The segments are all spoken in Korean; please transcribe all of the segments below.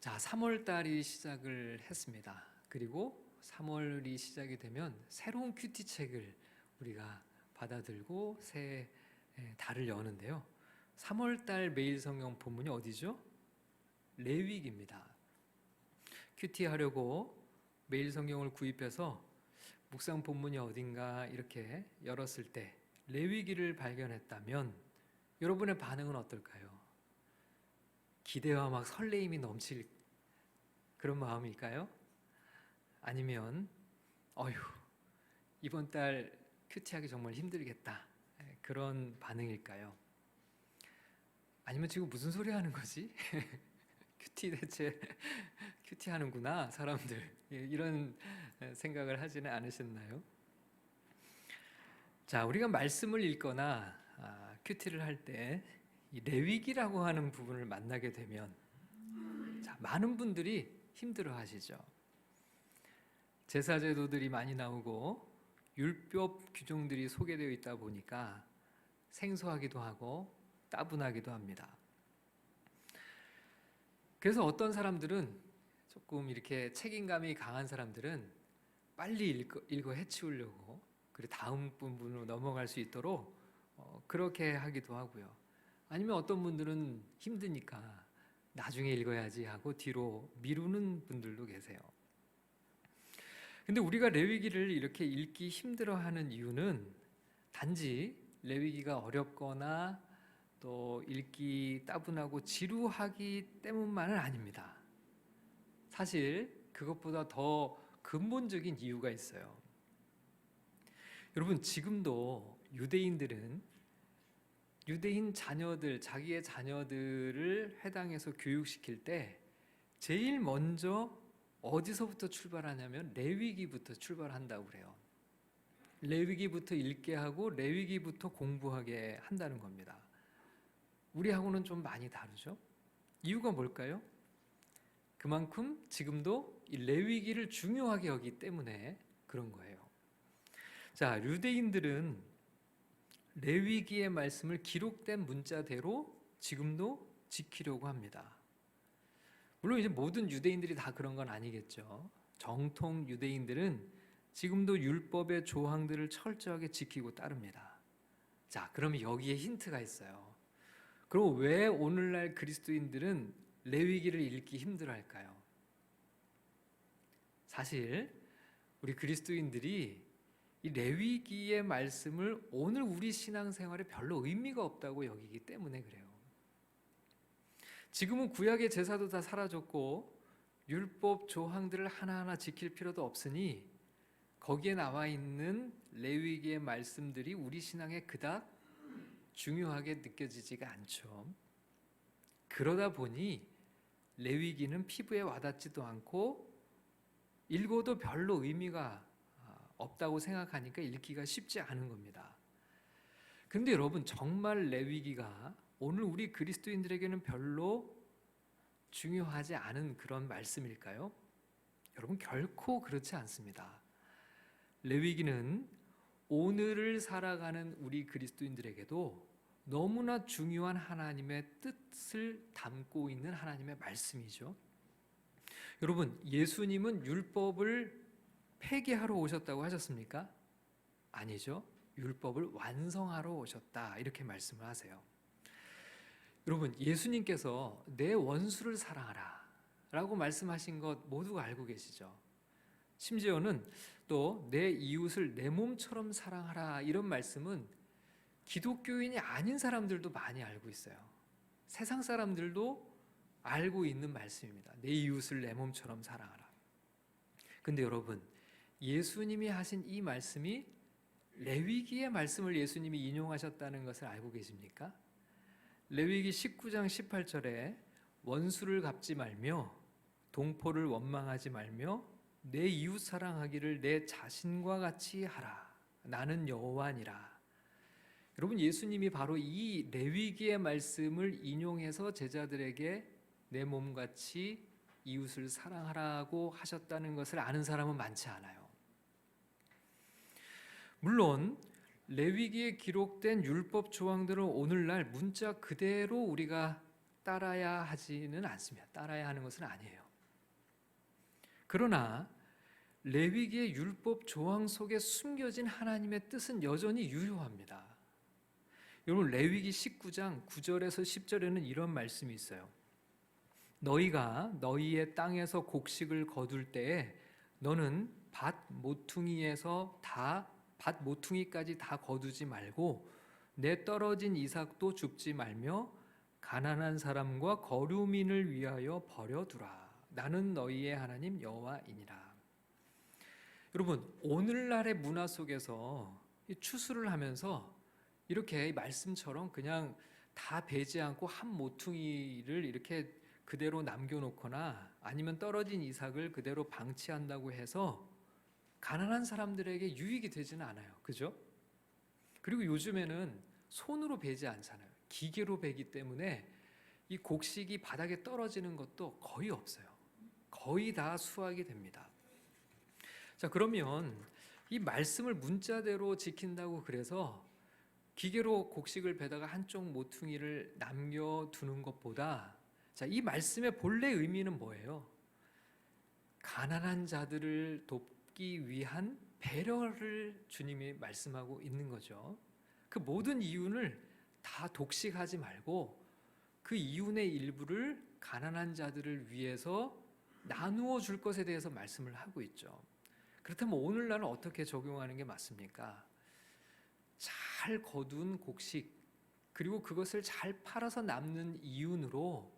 자, 3월 달이 시작을 했습니다. 그리고 3월이 시작이 되면 새로운 큐티 책을 우리가 받아들고 새 달을 여는데요. 3월 달 매일 성경 본문이 어디죠? 레위기입니다. 큐티 하려고 매일 성경을 구입해서 묵상 본문이 어딘가 이렇게 열었을 때 레위기를 발견했다면 여러분의 반응은 어떨까요? 기대와 막 설레임이 넘칠 그런 마음일까요? 아니면 어휴, 이번 달 큐티하기 정말 힘들겠다, 그런 반응일까요? 아니면 지금 무슨 소리 하는 거지? 큐티 대체 큐티하는구나 사람들, 이런 생각을 하지는 않으셨나요? 자, 우리가 말씀을 읽거나 큐티를 할 때 이 레위기라고 하는 부분을 만나게 되면 많은 분들이 힘들어 하시죠. 제사제도들이 많이 나오고 율법 규정들이 소개되어 있다 보니까 생소하기도 하고 따분하기도 합니다. 그래서 어떤 사람들은, 조금 이렇게 책임감이 강한 사람들은 빨리 읽어 해치우려고, 그리고 다음 부분으로 넘어갈 수 있도록 그렇게 하기도 하고요. 아니면 어떤 분들은 힘드니까 나중에 읽어야지 하고 뒤로 미루는 분들도 계세요. 근데 우리가 레위기를 이렇게 읽기 힘들어하는 이유는 단지 레위기가 어렵거나 또 읽기 따분하고 지루하기 때문만은 아닙니다. 사실 그것보다 더 근본적인 이유가 있어요. 여러분, 지금도 유대인들은 유대인 자녀들, 자기의 자녀들을 회당에서 교육시킬 때 제일 먼저 어디서부터 출발하냐면 레위기부터 출발한다고 그래요. 레위기부터 읽게 하고 레위기부터 공부하게 한다는 겁니다. 우리하고는 좀 많이 다르죠? 이유가 뭘까요? 그만큼 지금도 이 레위기를 중요하게 여기기 때문에 그런 거예요. 자, 유대인들은 레위기의 말씀을 기록된 문자대로 지금도 지키려고 합니다. 물론 이제 모든 유대인들이 다 그런 건 아니겠죠. 정통 유대인들은 지금도 율법의 조항들을 철저하게 지키고 따릅니다. 자, 그러면 여기에 힌트가 있어요. 그럼 왜 오늘날 그리스도인들은 레위기를 읽기 힘들어할까요? 사실 우리 그리스도인들이 이 레위기의 말씀을 오늘 우리 신앙생활에 별로 의미가 없다고 여기기 때문에 그래요. 지금은 구약의 제사도 다 사라졌고 율법 조항들을 하나하나 지킬 필요도 없으니 거기에 나와 있는 레위기의 말씀들이 우리 신앙에 그닥 중요하게 느껴지지가 않죠. 그러다 보니 레위기는 피부에 와닿지도 않고 읽어도 별로 의미가 없다고 생각하니까 읽기가 쉽지 않은 겁니다. 그런데 여러분, 정말 레위기가 오늘 우리 그리스도인들에게는 별로 중요하지 않은 그런 말씀일까요? 여러분, 결코 그렇지 않습니다. 레위기는 오늘을 살아가는 우리 그리스도인들에게도 너무나 중요한 하나님의 뜻을 담고 있는 하나님의 말씀이죠. 여러분, 예수님은 율법을 폐기하러 오셨다고 하셨습니까? 아니죠. 율법을 완성하러 오셨다, 이렇게 말씀을 하세요. 여러분, 예수님께서 내 원수를 사랑하라 라고 말씀하신 것 모두가 알고 계시죠? 심지어는 또 내 이웃을 내 몸처럼 사랑하라, 이런 말씀은 기독교인이 아닌 사람들도 많이 알고 있어요. 세상 사람들도 알고 있는 말씀입니다. 내 이웃을 내 몸처럼 사랑하라. 근데 여러분, 예수님이 하신 이 말씀이 레위기의 말씀을 예수님이 인용하셨다는 것을 알고 계십니까? 레위기 19장 18절에 원수를 갚지 말며 동포를 원망하지 말며 내 이웃 사랑하기를 내 자신과 같이 하라. 나는 여호와니라. 여러분, 예수님이 바로 이 레위기의 말씀을 인용해서 제자들에게 내 몸같이 이웃을 사랑하라고 하셨다는 것을 아는 사람은 많지 않아요. 물론 레위기에 기록된 율법 조항들은 오늘날 문자 그대로 우리가 따라야 하지는 않습니다. 따라야 하는 것은 아니에요. 그러나 레위기의 율법 조항 속에 숨겨진 하나님의 뜻은 여전히 유효합니다. 여러분, 레위기 19장 9절에서 10절에는 이런 말씀이 있어요. 너희가 너희의 땅에서 곡식을 거둘 때에 너는 밭 모퉁이까지 다 거두지 말고 내 떨어진 이삭도 줍지 말며 가난한 사람과 거류민을 위하여 버려두라. 나는 너희의 하나님 여호와이니라. 여러분, 오늘날의 문화 속에서 추수를 하면서 이렇게 말씀처럼 그냥 다 베지 않고 한 모퉁이를 이렇게 그대로 남겨놓거나 아니면 떨어진 이삭을 그대로 방치한다고 해서 가난한 사람들에게 유익이 되지는 않아요. 그죠? 그리고 요즘에는 손으로 베지 않잖아요. 기계로 베기 때문에 이 곡식이 바닥에 떨어지는 것도 거의 없어요. 거의 다 수확이 됩니다. 자, 그러면 이 말씀을 문자대로 지킨다고 그래서 기계로 곡식을 베다가 한쪽 모퉁이를 남겨두는 것보다, 자, 이 말씀의 본래 의미는 뭐예요? 가난한 자들을 돕기 위한 배려를 주님이 말씀하고 있는 거죠. 그 모든 이윤을 다 독식하지 말고 그 이윤의 일부를 가난한 자들을 위해서 나누어 줄 것에 대해서 말씀을 하고 있죠. 그렇다면 오늘날은 어떻게 적용하는 게 맞습니까? 잘 거둔 곡식, 그리고 그것을 잘 팔아서 남는 이윤으로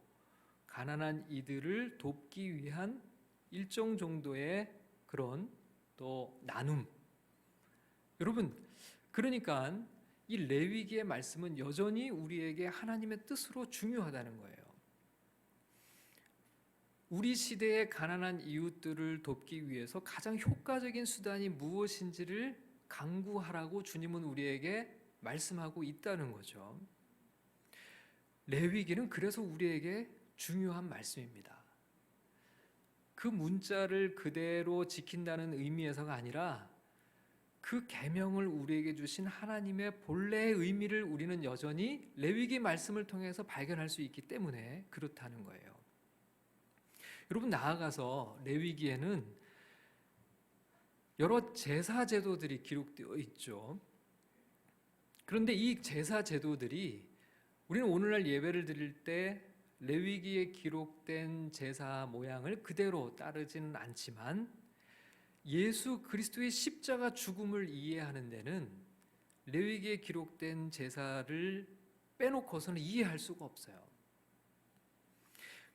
가난한 이들을 돕기 위한 일정 정도의 그런 또 나눔. 여러분, 그러니까 이 레위기의 말씀은 여전히 우리에게 하나님의 뜻으로 중요하다는 거예요. 우리 시대의 가난한 이웃들을 돕기 위해서 가장 효과적인 수단이 무엇인지를 강구하라고 주님은 우리에게 말씀하고 있다는 거죠. 레위기는 그래서 우리에게 중요한 말씀입니다. 그 문자를 그대로 지킨다는 의미에서가 아니라 그 계명을 우리에게 주신 하나님의 본래의 의미를 우리는 여전히 레위기 말씀을 통해서 발견할 수 있기 때문에 그렇다는 거예요. 여러분, 나아가서 레위기에는 여러 제사 제도들이 기록되어 있죠. 그런데 이 제사 제도들이 우리는 오늘날 예배를 드릴 때 레위기에 기록된 제사 모양을 그대로 따르지는 않지만 예수 그리스도의 십자가 죽음을 이해하는 데는 레위기에 기록된 제사를 빼놓고서는 이해할 수가 없어요.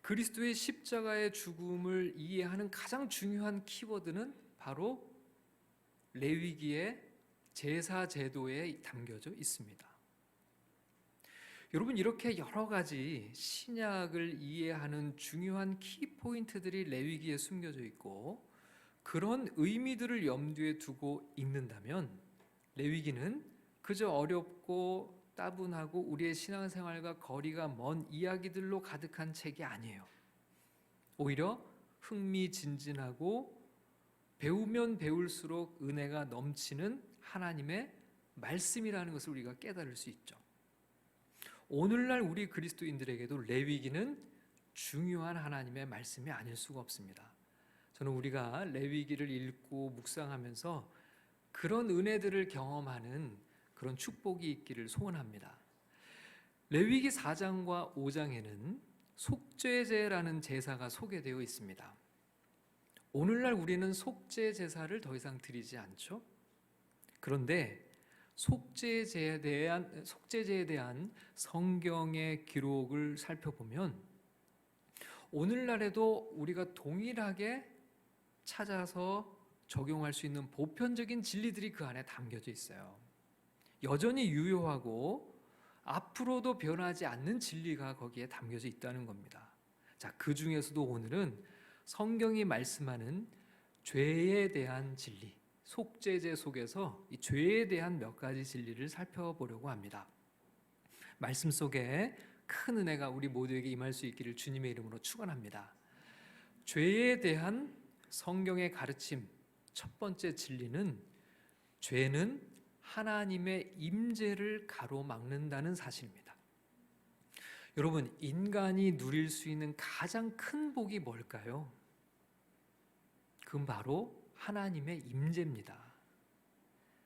그리스도의 십자가의 죽음을 이해하는 가장 중요한 키워드는 바로 레위기의 제사 제도에 담겨져 있습니다. 여러분, 이렇게 여러 가지 신약을 이해하는 중요한 키포인트들이 레위기에 숨겨져 있고 그런 의미들을 염두에 두고 읽는다면 레위기는 그저 어렵고 따분하고 우리의 신앙생활과 거리가 먼 이야기들로 가득한 책이 아니에요. 오히려 흥미진진하고 배우면 배울수록 은혜가 넘치는 하나님의 말씀이라는 것을 우리가 깨달을 수 있죠. 오늘날 우리 그리스도인들에게도 레위기는 중요한 하나님의 말씀이 아닐 수가 없습니다. 저는 우리가 레위기를 읽고 묵상하면서 그런 은혜들을 경험하는 그런 축복이 있기를 소원합니다. 레위기 4장과 5장에는 속죄제라는 제사가 소개되어 있습니다. 오늘날 우리는 속죄 제사를 더 이상 드리지 않죠. 그런데 속죄제에 대한 성경의 기록을 살펴보면 오늘날에도 우리가 동일하게 찾아서 적용할 수 있는 보편적인 진리들이 그 안에 담겨져 있어요. 여전히 유효하고 앞으로도 변하지 않는 진리가 거기에 담겨져 있다는 겁니다. 자, 그 중에서도 오늘은 성경이 말씀하는 죄에 대한 진리, 속죄제 속에서 이 죄에 대한 몇 가지 진리를 살펴보려고 합니다. 말씀 속에 큰 은혜가 우리 모두에게 임할 수 있기를 주님의 이름으로 축원합니다. 죄에 대한 성경의 가르침, 첫 번째 진리는 죄는 하나님의 임재를 가로막는다는 사실입니다. 여러분, 인간이 누릴 수 있는 가장 큰 복이 뭘까요? 그건 바로 하나님의 임재입니다.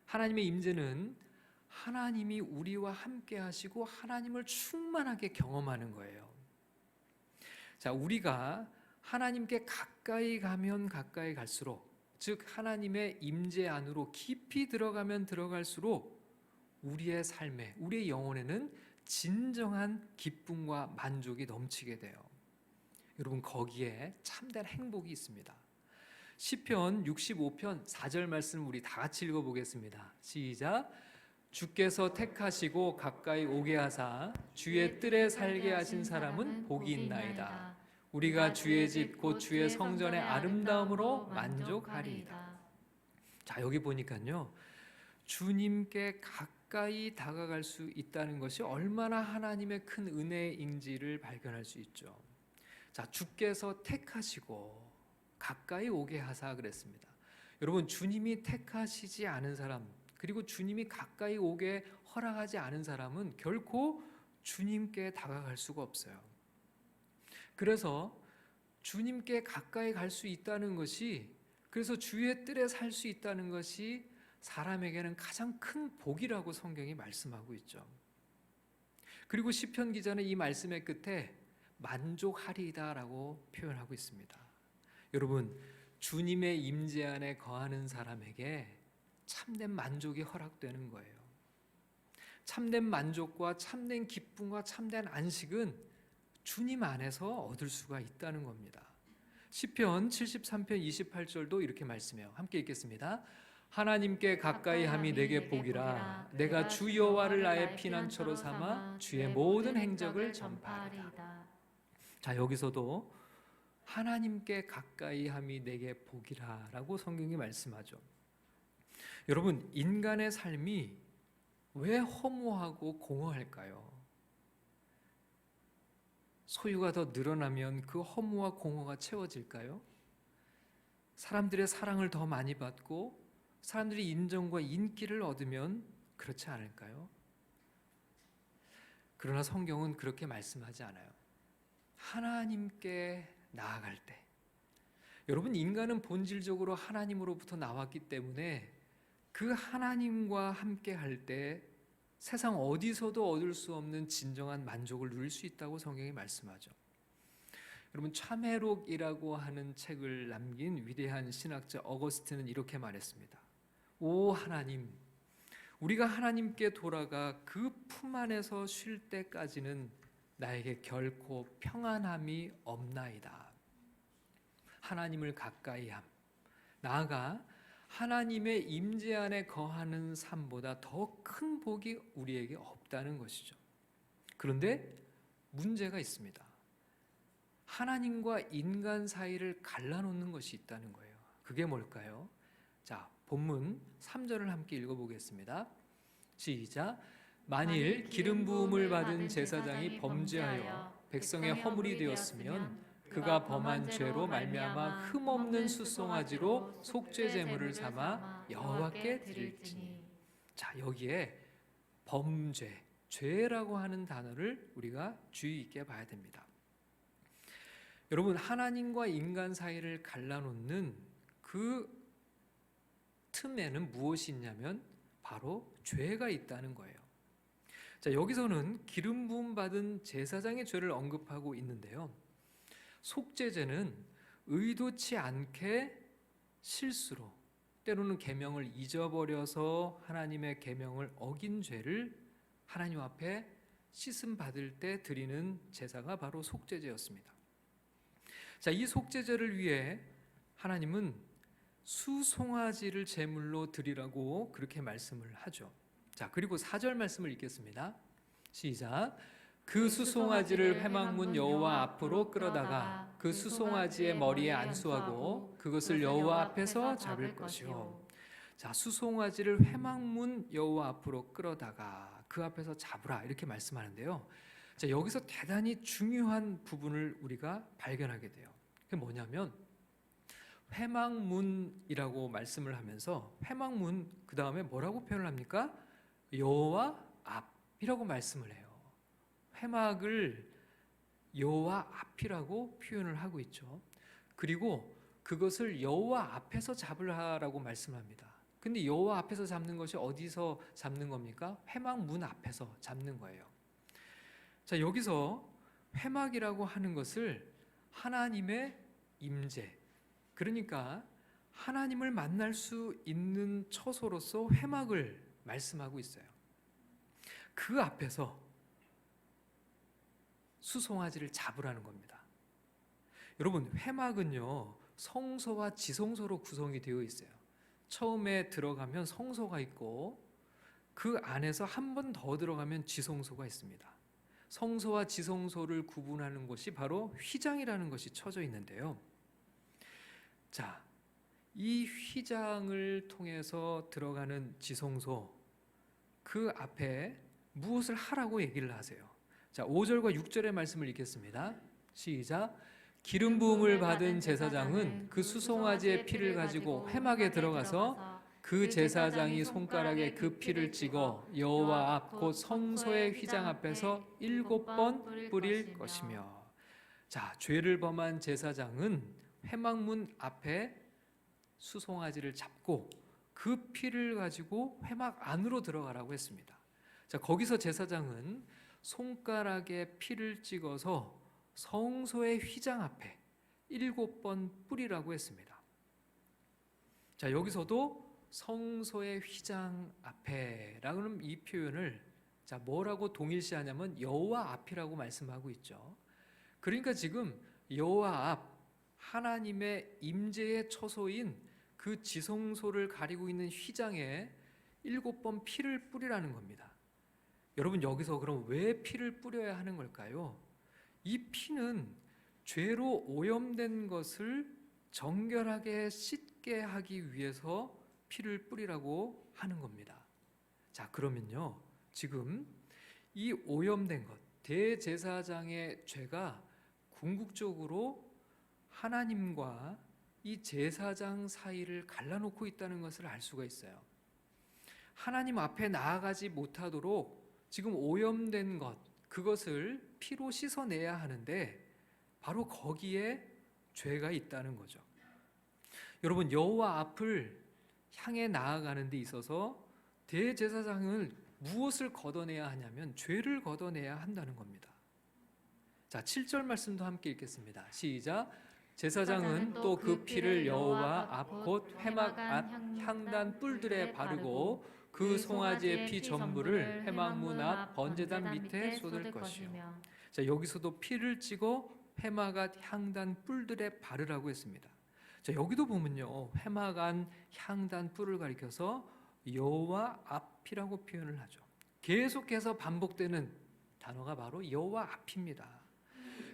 하나님의 임재는 하나님이 우리와 함께 하시고 하나님을 충만하게 경험하는 거예요. 자, 우리가 하나님께 가까이 가면 가까이 갈수록, 즉 하나님의 임재 안으로 깊이 들어가면 들어갈수록 우리의 삶에, 우리의 영혼에는 진정한 기쁨과 만족이 넘치게 돼요. 여러분, 거기에 참된 행복이 있습니다. 시편 65편 4절 말씀 우리 다 같이 읽어보겠습니다. 시작. 주께서 택하시고 가까이 오게 하사 주의 뜰에 살게 하신 사람은 복이 있나이다. 우리가 주의 집 곧 주의 성전의 아름다움으로 만족하리이다. 자, 여기 보니까요, 주님께 가까이 다가갈 수 있다는 것이 얼마나 하나님의 큰 은혜인지를 발견할 수 있죠. 자, 주께서 택하시고 가까이 오게 하사 그랬습니다. 여러분, 주님이 택하시지 않은 사람, 그리고 주님이 가까이 오게 허락하지 않은 사람은 결코 주님께 다가갈 수가 없어요. 그래서 주님께 가까이 갈 수 있다는 것이, 그래서 주의 뜰에 살 수 있다는 것이 사람에게는 가장 큰 복이라고 성경이 말씀하고 있죠. 그리고 시편 기자는 이 말씀의 끝에 만족하리이다라고 표현하고 있습니다. 여러분, 주님의 임재 안에 거하는 사람에게 참된 만족이 허락되는 거예요. 참된 만족과 참된 기쁨과 참된 안식은 주님 안에서 얻을 수가 있다는 겁니다. 시편 73편 28절도 이렇게 말씀해요. 함께 읽겠습니다. 하나님께 가까이 함이 내게 복이라. 내가 주 여호와를 나의 피난처로 삼아 주의 모든 행적을 전파하리다. 자, 여기서도 하나님께 가까이 함이 내게 복이라 라고 성경이 말씀하죠. 여러분, 인간의 삶이 왜 허무하고 공허할까요? 소유가 더 늘어나면 그 허무와 공허가 채워질까요? 사람들의 사랑을 더 많이 받고 사람들이 인정과 인기를 얻으면 그렇지 않을까요? 그러나 성경은 그렇게 말씀하지 않아요. 하나님께 나아갈 때, 여러분, 인간은 본질적으로 하나님으로부터 나왔기 때문에 그 하나님과 함께 할 때 세상 어디서도 얻을 수 없는 진정한 만족을 누릴 수 있다고 성경이 말씀하죠. 여러분, 참회록이라고 하는 책을 남긴 위대한 신학자 어거스틴은 이렇게 말했습니다. 오 하나님, 우리가 하나님께 돌아가 그 품 안에서 쉴 때까지는 나에게 결코 평안함이 없나이다. 하나님을 가까이함, 나아가 하나님의 임재 안에 거하는 삶보다 더 큰 복이 우리에게 없다는 것이죠. 그런데 문제가 있습니다. 하나님과 인간 사이를 갈라놓는 것이 있다는 거예요. 그게 뭘까요? 자, 본문 3절을 함께 읽어보겠습니다. 시작. 만일 기름 부음을 받은 제사장이 범죄하여 백성의 허물이 되었으면 그가 범한 죄로 말미암아 흠없는 수송아지로 속죄 제물을 삼아 여호와께 드릴지니. 자, 여기에 범죄, 죄라고 하는 단어를 우리가 주의 있게 봐야 됩니다. 여러분, 하나님과 인간 사이를 갈라놓는 그 틈에는 무엇이 있냐면 바로 죄가 있다는 거예요. 자, 여기서는 기름 부음 받은 제사장의 죄를 언급하고 있는데요. 속죄죄는 의도치 않게 실수로, 때로는 계명을 잊어버려서 하나님의 계명을 어긴 죄를 하나님 앞에 씻음 받을 때 드리는 제사가 바로 속죄죄였습니다. 자, 이 속죄죄를 위해 하나님은 수송아지를 제물로 드리라고 그렇게 말씀을 하죠. 자, 그리고 4절 말씀을 읽겠습니다. 시작. 그 수송아지를 회막문 여호와 앞으로 끌어다가 그 수송아지의 머리에 안수하고 그것을 여호와 앞에서 잡을 것이요. 자, 수송아지를 회막문 여호와 앞으로 끌어다가 그 앞에서 잡으라, 이렇게 말씀하는데요. 자, 여기서 대단히 중요한 부분을 우리가 발견하게 돼요. 그게 뭐냐면 회막문이라고 말씀을 하면서 회막문 그 다음에 뭐라고 표현을 합니까? 여호와 앞이라고 말씀을 해요. 회막을 여호와 앞이라고 표현을 하고 있죠. 그리고 그것을 여호와 앞에서 잡으라고 말씀합니다. 근데 여호와 앞에서 잡는 것이 어디서 잡는 겁니까? 회막 문 앞에서 잡는 거예요. 자, 여기서 회막이라고 하는 것을 하나님의 임재, 그러니까 하나님을 만날 수 있는 처소로서 회막을 말씀하고 있어요. 그 앞에서 수송아지를 잡으라는 겁니다. 여러분, 회막은요, 성소와 지성소로 구성이 되어 있어요. 처음에 들어가면 성소가 있고 그 안에서 한 번 더 들어가면 지성소가 있습니다. 성소와 지성소를 구분하는 곳이 바로 휘장이라는 것이 쳐져 있는데요. 자, 이 휘장을 통해서 들어가는 지성소, 그 앞에 무엇을 하라고 얘기를 하세요? 자, 5절과 6절의 말씀을 읽겠습니다. 시작. 기름 부음을 받은 제사장은 그 수송아지의 피를 가지고 회막에 들어가서 그 제사장이 손가락에 그 피를 찍어 여호와 앞 곧 성소의 휘장 앞에서 7번 뿌릴 것이며. 자, 죄를 범한 제사장은 회막문 앞에 수송아지를 잡고 그 피를 가지고 회막 안으로 들어가라고 했습니다. 자, 거기서 제사장은 손가락에 피를 찍어서 성소의 휘장 앞에 7번 뿌리라고 했습니다. 자, 여기서도 성소의 휘장 앞에라는 이 표현을 자, 뭐라고 동일시하냐면 여호와 앞이라고 말씀하고 있죠. 그러니까 지금 여호와 앞, 하나님의 임재의 처소인 그 지성소를 가리고 있는 휘장에 7번 피를 뿌리라는 겁니다. 여러분, 여기서 그럼 왜 피를 뿌려야 하는 걸까요? 이 피는 죄로 오염된 것을 정결하게 씻게 하기 위해서 피를 뿌리라고 하는 겁니다. 자, 그러면요, 지금 이 오염된 것, 대제사장의 죄가 궁극적으로 하나님과 이 제사장 사이를 갈라놓고 있다는 것을 알 수가 있어요. 하나님 앞에 나아가지 못하도록 지금 오염된 것, 그것을 피로 씻어내야 하는데 바로 거기에 죄가 있다는 거죠. 여러분, 여호와 앞을 향해 나아가는 데 있어서 대제사장을 무엇을 걷어내야 하냐면 죄를 걷어내야 한다는 겁니다. 자, 7절 말씀도 함께 읽겠습니다. 시작. 제사장은 또 그 피를 여호와 앞 곧 회막 앞 향단 뿔들에 바르고 그 송아지의 피 전부를 회막문 앞 번제단 밑에 쏟을 것이요. 자, 여기서도 피를 찍어 회막 앞 향단 뿔들에 바르라고 했습니다. 자, 여기도 보면요, 회막 안 향단 뿔을 가리켜서 여호와 앞이라고 표현을 하죠. 계속해서 반복되는 단어가 바로 여호와 앞입니다.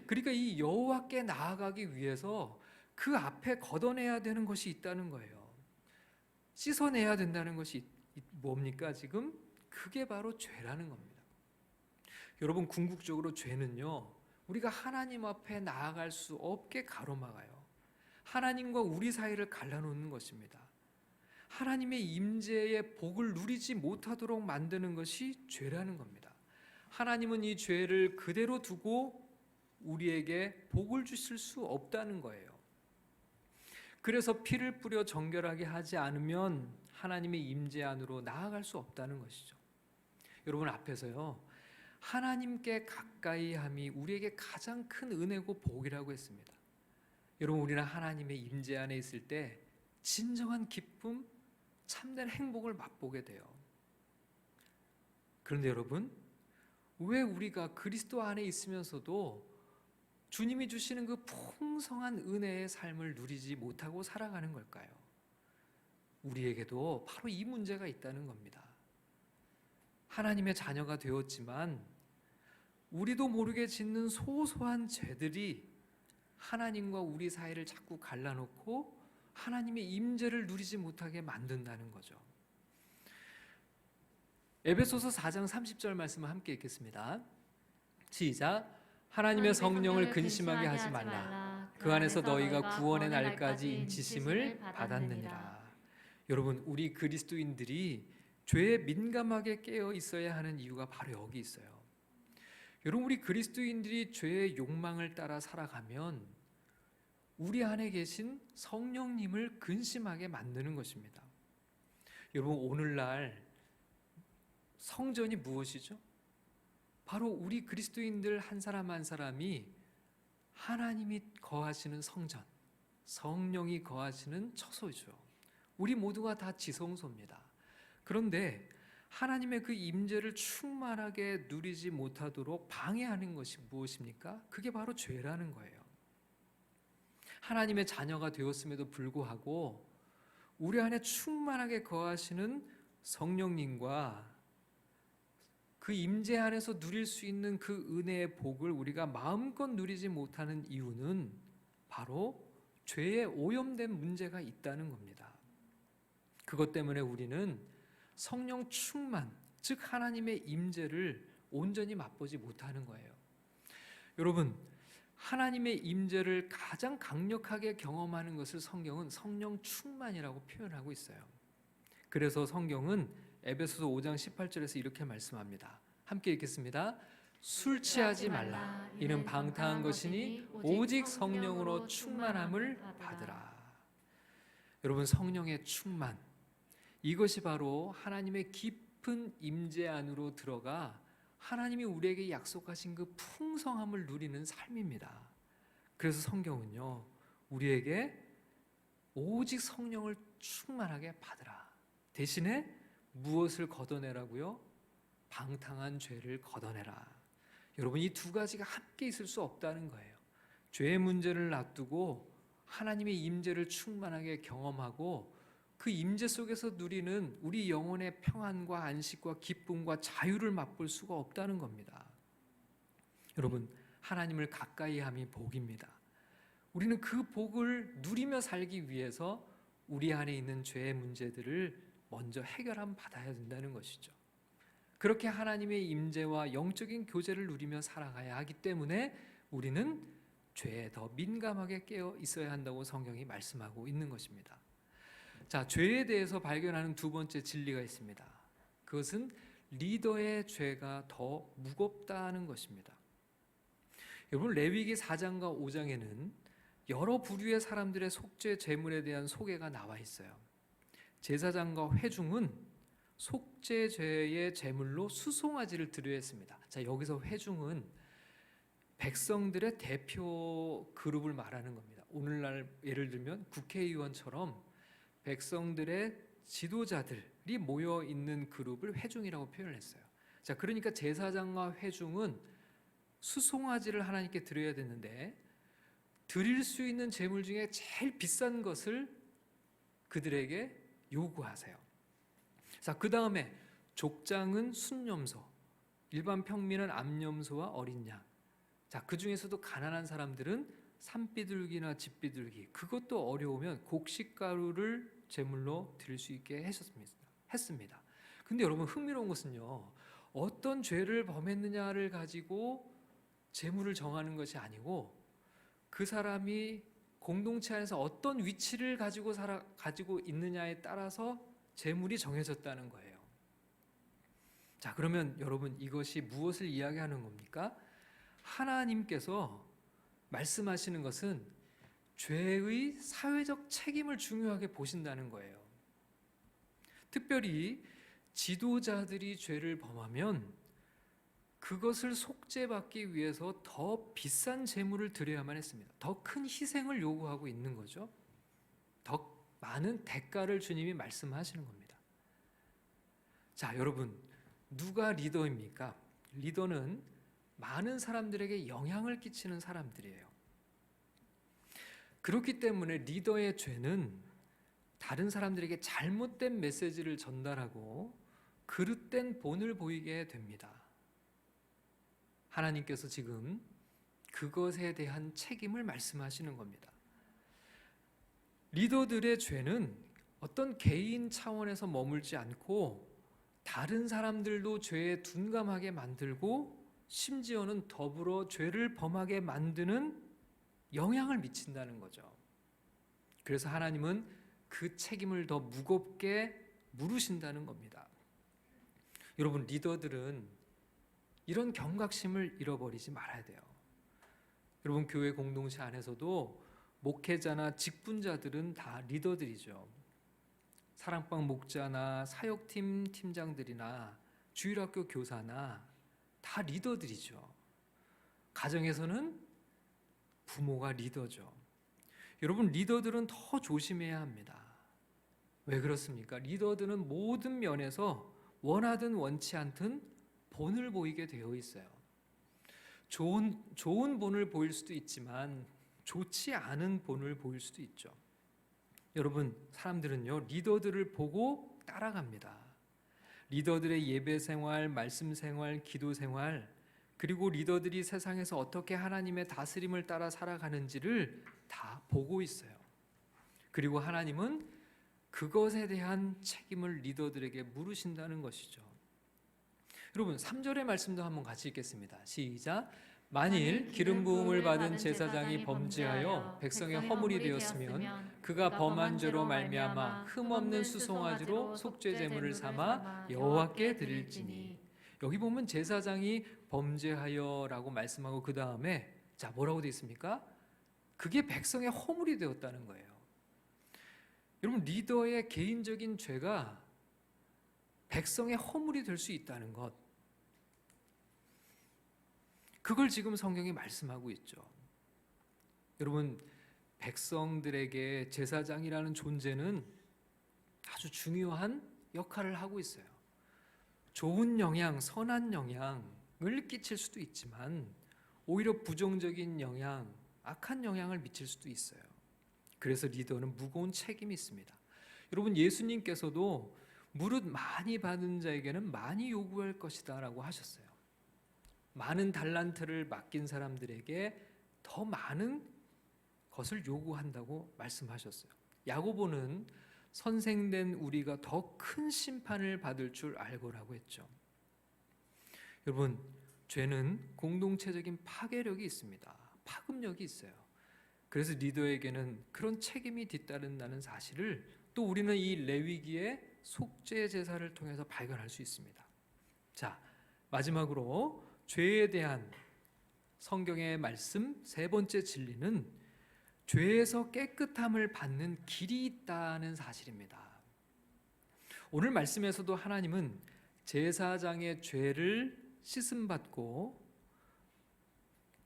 그러니까 이 여호와께 나아가기 위해서 그 앞에 걷어내야 되는 것이 있다는 거예요. 씻어내야 된다는 것이 뭡니까? 지금 그게 바로 죄라는 겁니다. 여러분, 궁극적으로 죄는요, 우리가 하나님 앞에 나아갈 수 없게 가로막아요. 하나님과 우리 사이를 갈라놓는 것입니다. 하나님의 임재의 복을 누리지 못하도록 만드는 것이 죄라는 겁니다. 하나님은 이 죄를 그대로 두고 우리에게 복을 주실 수 없다는 거예요. 그래서 피를 뿌려 정결하게 하지 않으면 하나님의 임재 안으로 나아갈 수 없다는 것이죠. 여러분, 앞에서요, 하나님께 가까이 함이 우리에게 가장 큰 은혜고 복이라고 했습니다. 여러분, 우리는 하나님의 임재 안에 있을 때 진정한 기쁨, 참된 행복을 맛보게 돼요. 그런데 여러분, 왜 우리가 그리스도 안에 있으면서도 주님이 주시는 그 풍성한 은혜의 삶을 누리지 못하고 살아가는 걸까요? 우리에게도 바로 이 문제가 있다는 겁니다. 하나님의 자녀가 되었지만 우리도 모르게 짓는 소소한 죄들이 하나님과 우리 사이를 자꾸 갈라놓고 하나님의 임재를 누리지 못하게 만든다는 거죠. 에베소서 4장 30절 말씀을 함께 읽겠습니다. 시작. 하나님의 성령을 근심하게 하지 말라. 그 안에서 너희가 구원의 날까지 인치심을 받았느니라. 여러분, 우리 그리스도인들이 죄에 민감하게 깨어 있어야 하는 이유가 바로 여기 있어요. 여러분, 우리 그리스도인들이 죄의 욕망을 따라 살아가면 우리 안에 계신 성령님을 근심하게 만드는 것입니다. 여러분, 오늘날 성전이 무엇이죠? 바로 우리 그리스도인들 한 사람 한 사람이 하나님이 거하시는 성전, 성령이 거하시는 처소죠. 우리 모두가 다 지성소입니다. 그런데 하나님의 그 임재를 충만하게 누리지 못하도록 방해하는 것이 무엇입니까? 그게 바로 죄라는 거예요. 하나님의 자녀가 되었음에도 불구하고 우리 안에 충만하게 거하시는 성령님과 그 임재 안에서 누릴 수 있는 그 은혜의 복을 우리가 마음껏 누리지 못하는 이유는 바로 죄에 오염된 문제가 있다는 겁니다. 그것 때문에 우리는 성령 충만, 즉 하나님의 임재를 온전히 맛보지 못하는 거예요. 여러분, 하나님의 임재를 가장 강력하게 경험하는 것을 성경은 성령 충만이라고 표현하고 있어요. 그래서 성경은 에베소서 5장 18절에서 이렇게 말씀합니다. 함께 읽겠습니다. 술 취하지 말라. 이는 방탕한 것이니 오직 성령으로 충만함을 받으라. 여러분, 성령의 충만, 이것이 바로 하나님의 깊은 임재 안으로 들어가 하나님이 우리에게 약속하신 그 풍성함을 누리는 삶입니다. 그래서 성경은요, 우리에게 오직 성령을 충만하게 받으라. 대신에 무엇을 걷어내라고요? 방탕한 죄를 걷어내라. 여러분, 이 두 가지가 함께 있을 수 없다는 거예요. 죄의 문제를 놔두고 하나님의 임재를 충만하게 경험하고 그 임재 속에서 누리는 우리 영혼의 평안과 안식과 기쁨과 자유를 맛볼 수가 없다는 겁니다. 여러분, 하나님을 가까이 함이 복입니다. 우리는 그 복을 누리며 살기 위해서 우리 안에 있는 죄의 문제들을 먼저 해결함 받아야 된다는 것이죠. 그렇게 하나님의 임재와 영적인 교제를 누리며 살아가야 하기 때문에 우리는 죄에 더 민감하게 깨어 있어야 한다고 성경이 말씀하고 있는 것입니다. 자, 죄에 대해서 발견하는 두 번째 진리가 있습니다. 그것은 리더의 죄가 더 무겁다는 것입니다. 여러분, 레위기 4장과 5장에는 여러 부류의 사람들의 속죄 제물에 대한 소개가 나와 있어요. 제사장과 회중은 속죄죄의 제물로 수송아지를 드려야 했습니다. 자, 여기서 회중은 백성들의 대표 그룹을 말하는 겁니다. 오늘날 예를 들면 국회의원처럼 백성들의 지도자들이 모여 있는 그룹을 회중이라고 표현을 했어요. 자, 그러니까 제사장과 회중은 수송아지를 하나님께 드려야 되는데 드릴 수 있는 제물 중에 제일 비싼 것을 그들에게 요구하세요. 자, 그 다음에 족장은 순염소, 일반 평민은 암염소와 어린 양. 자, 그 중에서도 가난한 사람들은 산비둘기나 집비둘기, 그것도 어려우면 곡식가루를 제물로 드릴 수 있게 했습니다. 근데 여러분, 흥미로운 것은요, 어떤 죄를 범했느냐를 가지고 제물을 정하는 것이 아니고 그 사람이 공동체 안에서 어떤 위치를 가지고 있느냐에 따라서 제물이 정해졌다는 거예요. 자, 그러면 여러분, 이것이 무엇을 이야기하는 겁니까? 하나님께서 말씀하시는 것은 죄의 사회적 책임을 중요하게 보신다는 거예요. 특별히 지도자들이 죄를 범하면 그것을 속죄받기 위해서 더 비싼 제물을 드려야만 했습니다. 더 큰 희생을 요구하고 있는 거죠. 더 많은 대가를 주님이 말씀하시는 겁니다. 자, 여러분, 누가 리더입니까? 리더는 많은 사람들에게 영향을 끼치는 사람들이에요. 그렇기 때문에 리더의 죄는 다른 사람들에게 잘못된 메시지를 전달하고 그릇된 본을 보이게 됩니다. 하나님께서 지금 그것에 대한 책임을 말씀하시는 겁니다. 리더들의 죄는 어떤 개인 차원에서 머물지 않고 다른 사람들도 죄에 둔감하게 만들고 심지어는 더불어 죄를 범하게 만드는 영향을 미친다는 거죠. 그래서 하나님은 그 책임을 더 무겁게 물으신다는 겁니다. 여러분, 리더들은 이런 경각심을 잃어버리지 말아야 돼요. 여러분, 교회 공동체 안에서도 목회자나 직분자들은 다 리더들이죠. 사랑방 목자나 사역팀 팀장들이나 주일학교 교사나 다 리더들이죠. 가정에서는 부모가 리더죠. 여러분, 리더들은 더 조심해야 합니다. 왜 그렇습니까? 리더들은 모든 면에서 원하든 원치 않든 본을 보이게 되어 있어요. 좋은 본을 보일 수도 있지만 좋지 않은 본을 보일 수도 있죠. 여러분, 사람들은요, 리더들을 보고 따라갑니다. 리더들의 예배 생활, 말씀 생활, 기도 생활, 그리고 리더들이 세상에서 어떻게 하나님의 다스림을 따라 살아가는지를 다 보고 있어요. 그리고 하나님은 그것에 대한 책임을 리더들에게 물으신다는 것이죠. 여러분, 3절의 말씀도 한번 같이 읽겠습니다. 시작. 만일 기름 부음을 받은 제사장이 범죄하여 백성의 허물이 되었으면 그가 범한 죄로 말미암아 흠없는 수송아지로 속죄 제물을 삼아 여호와께 드릴지니. 여기 보면 제사장이 범죄하여라고 말씀하고 그 다음에 자, 뭐라고 되어 있습니까? 그게 백성의 허물이 되었다는 거예요. 여러분, 리더의 개인적인 죄가 백성의 허물이 될 수 있다는 것, 그걸 지금 성경이 말씀하고 있죠. 여러분, 백성들에게 제사장이라는 존재는 아주 중요한 역할을 하고 있어요. 좋은 영향, 선한 영향을 끼칠 수도 있지만 오히려 부정적인 영향, 악한 영향을 미칠 수도 있어요. 그래서 리더는 무거운 책임이 있습니다. 여러분, 예수님께서도 무릇 많이 받은 자에게는 많이 요구할 것이다 라고 하셨어요. 많은 달란트를 맡긴 사람들에게 더 많은 것을 요구한다고 말씀하셨어요. 야고보는 선생된 우리가 더 큰 심판을 받을 줄 알고라고 했죠. 여러분, 죄는 공동체적인 파괴력이 있습니다. 파급력이 있어요. 그래서 리더에게는 그런 책임이 뒤따른다는 사실을 또 우리는 이 레위기의 속죄 제사를 통해서 발견할 수 있습니다. 자, 마지막으로 죄에 대한 성경의 말씀 세 번째 진리는 죄에서 깨끗함을 받는 길이 있다는 사실입니다. 오늘 말씀에서도 하나님은 제사장의 죄를 씻음받고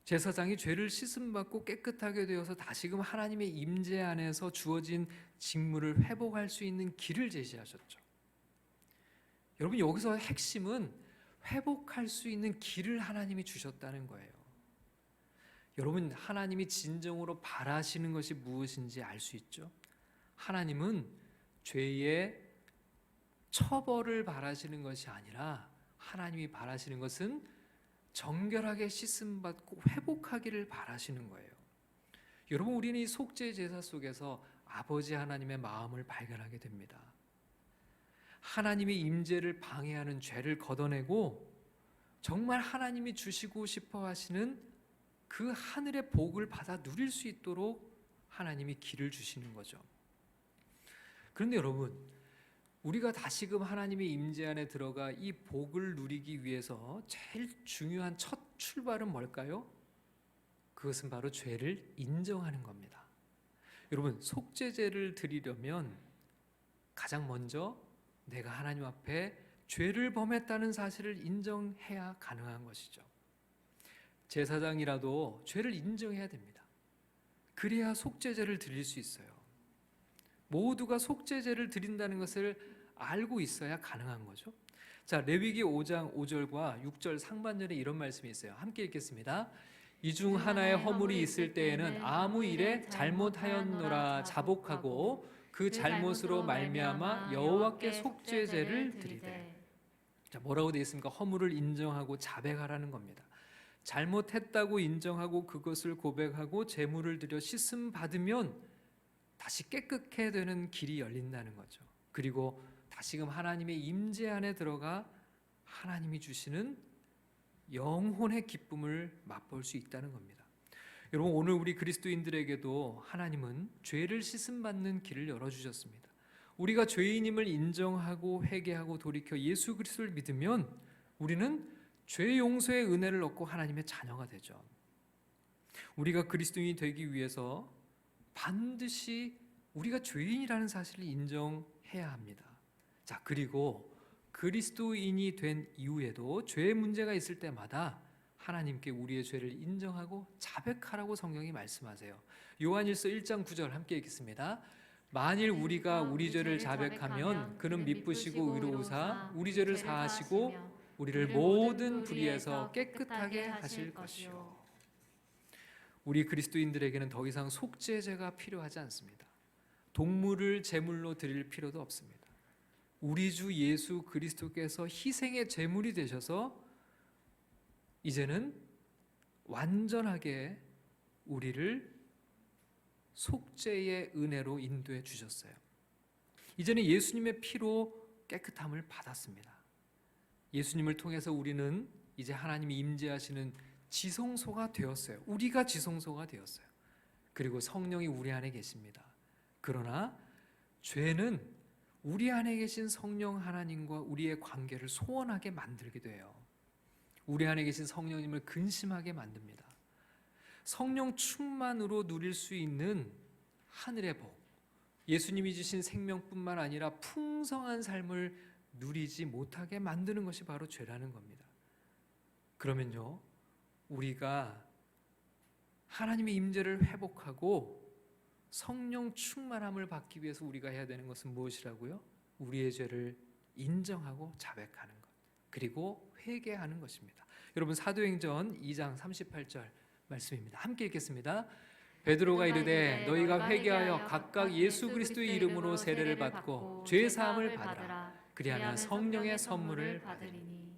제사장이 죄를 씻음받고 깨끗하게 되어서 다시금 하나님의 임재 안에서 주어진 직무를 회복할 수 있는 길을 제시하셨죠. 여러분, 여기서 핵심은 회복할 수 있는 길을 하나님이 주셨다는 거예요. 여러분, 하나님이 진정으로 바라시는 것이 무엇인지 알 수 있죠? 하나님은 죄의 처벌을 바라시는 것이 아니라 하나님이 바라시는 것은 정결하게 씻음받고 회복하기를 바라시는 거예요. 여러분, 우리는 이 속죄 제사 속에서 아버지 하나님의 마음을 발견하게 됩니다. 하나님의 임재를 방해하는 죄를 걷어내고 정말 하나님이 주시고 싶어 하시는 그 하늘의 복을 받아 누릴 수 있도록 하나님이 길을 주시는 거죠. 그런데 여러분, 우리가 다시금 하나님의 임재 안에 들어가 이 복을 누리기 위해서 제일 중요한 첫 출발은 뭘까요? 그것은 바로 죄를 인정하는 겁니다. 여러분, 속죄제를 드리려면 가장 먼저 내가 하나님 앞에 죄를 범했다는 사실을 인정해야 가능한 것이죠. 제사장이라도 죄를 인정해야 됩니다. 그래야 속죄제를 드릴 수 있어요. 모두가 속죄제를 드린다는 것을 알고 있어야 가능한 거죠. 자, 레위기 5장 5절과 6절 상반절에 이런 말씀이 있어요. 함께 읽겠습니다. 이 중 하나의 허물이 있을 때에는 아무 일에 잘못하였노라 자복하고 그 잘못으로 말미암아 여호와께 속죄제를 드리되. 자, 뭐라고 되어 있습니까? 허물을 인정하고 자백하라는 겁니다. 잘못했다고 인정하고 그것을 고백하고 제물을 드려 씻음 받으면 다시 깨끗게 되는 길이 열린다는 거죠. 그리고 다시금 하나님의 임재 안에 들어가 하나님이 주시는 영혼의 기쁨을 맛볼 수 있다는 겁니다. 여러분, 오늘 우리 그리스도인들에게도 하나님은 죄를 씻음받는 길을 열어주셨습니다. 우리가 죄인임을 인정하고 회개하고 돌이켜 예수 그리스도를 믿으면 우리는 죄 용서의 은혜를 얻고 하나님의 자녀가 되죠. 우리가 그리스도인이 되기 위해서 반드시 우리가 죄인이라는 사실을 인정해야 합니다. 자, 그리고 그리스도인이 된 이후에도 죄의 문제가 있을 때마다 하나님께 우리의 죄를 인정하고 자백하라고 성경이 말씀하세요. 요한일서 1장 9절 함께 읽겠습니다. 만일 우리가 우리 죄를 자백하면 그는 미쁘시고 의로우사 우리 죄를 사하시고 우리를 모든 불의에서 깨끗하게 하실 것이요. 우리 그리스도인들에게는 더 이상 속죄제가 필요하지 않습니다. 동물을 제물로 드릴 필요도 없습니다. 우리 주 예수 그리스도께서 희생의 제물이 되셔서 이제는 완전하게 우리를 속죄의 은혜로 인도해 주셨어요. 이제는 예수님의 피로 깨끗함을 받았습니다. 예수님을 통해서 우리는 이제 하나님이 임재하시는 지성소가 되었어요. 우리가 지성소가 되었어요. 그리고 성령이 우리 안에 계십니다. 그러나 죄는 우리 안에 계신 성령 하나님과 우리의 관계를 소원하게 만들기도 해요. 우리 안에 계신 성령님을 근심하게 만듭니다. 성령 충만으로 누릴 수 있는 하늘의 복, 예수님이 주신 생명뿐만 아니라 풍성한 삶을 누리지 못하게 만드는 것이 바로 죄라는 겁니다. 그러면요, 우리가 하나님의 임재를 회복하고 성령 충만함을 받기 위해서 우리가 해야 되는 것은 무엇이라고요? 우리의 죄를 인정하고 자백하는 것, 그리고 회개하는 것입니다. 여러분, 사도행전 2장 38절 말씀입니다. 함께 읽겠습니다. 베드로가 이르되 너희가 회개하여 각각 예수 그리스도의 이름으로 세례를 받고 죄 사함을 받으라. 그리하면 성령의 선물을 받으리니.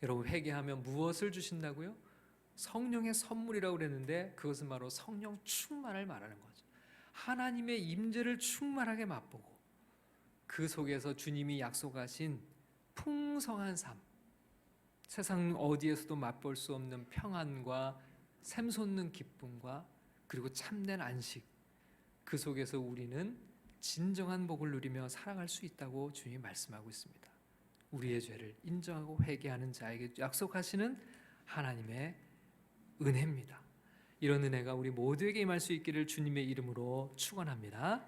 여러분, 회개하면 무엇을 주신다고요? 성령의 선물이라고 그랬는데 그것은 바로 성령 충만을 말하는 거죠. 하나님의 임재를 충만하게 맛보고 그 속에서 주님이 약속하신 풍성한 삶, 세상 어디에서도 맛볼 수 없는 평안과 샘솟는 기쁨과 그리고 참된 안식, 그 속에서 우리는 진정한 복을 누리며 살아갈 수 있다고 주님이 말씀하고 있습니다. 우리의 죄를 인정하고 회개하는 자에게 약속하시는 하나님의 은혜입니다. 이런 은혜가 우리 모두에게 임할 수 있기를 주님의 이름으로 축원합니다.